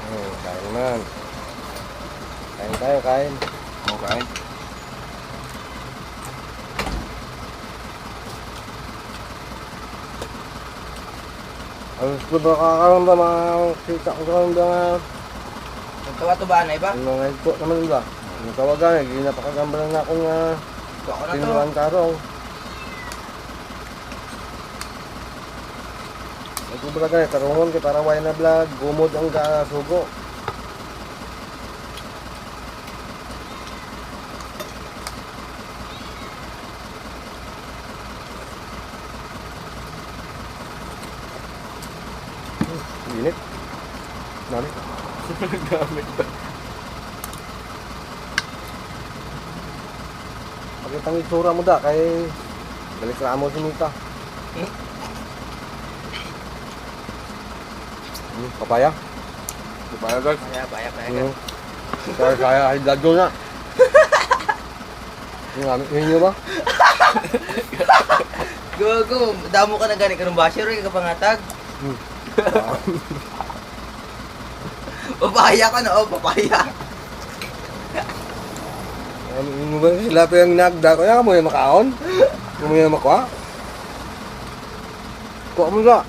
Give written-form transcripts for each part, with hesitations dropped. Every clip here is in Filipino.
Kain naman. Kain tayo, kain. Okay. Ang gusto ba kakaroon ba mga kita ko karoon ba nga Nagtawa to ba na iba? mga ito naman ba? Ang tawagan, hindi napakagamba na akong Ito ako na to. tinuruan karong. Ito ba ganit, karungon kay para why na vlog, gumod ang sugo. Init. Dami. Gamit ba? Pagkitang itsura mo da, kay balik na mo si Mita. Papaya. Di ba na guys? Baya. Kaya higad ko na. Yung nyo ba? Go. Damo ka na gani ka ng basher, ka pangatag. Papaya ka na, papaya. Ano ba sila pa yung nagda ko? Kaya mo yung makaon? Mo yung makwa? Kuha mo na.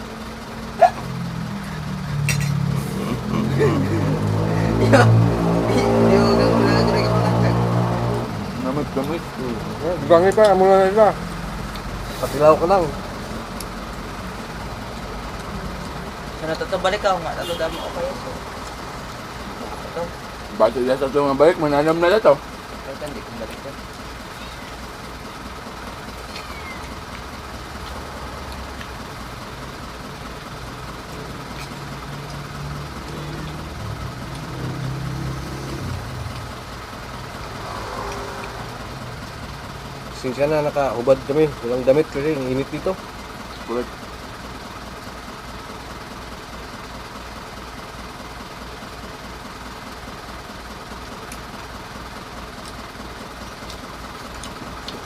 Namit. Bangi pa, amo na sila. Patilaw ka lang. Sana balik ako nga, tato damo ako kayo. Ito, Bato yan sa ito mga balik, mananam na na to. kaya ka, hindi ko balik ka. Sinsya na, nakahubad kami. Walang damit kasi ang init dito. Correct.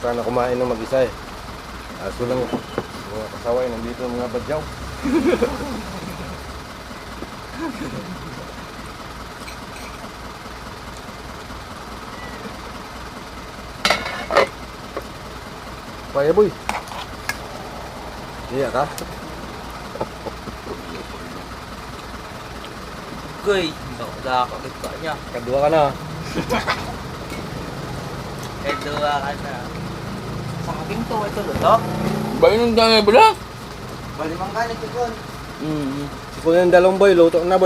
Sana kumain ng mag-isa eh. Aso lang mga kasaway, nandito ang mga badyaw. Paya boy. Iya ka? Goy, nakakakit pa niya. Kadua ka na. Kedua ka na. Sa aking to, ito luto. Bayo nung dami bulak. Balimang ka, nagkikon. Kung yung dalawang boy, luto na boy.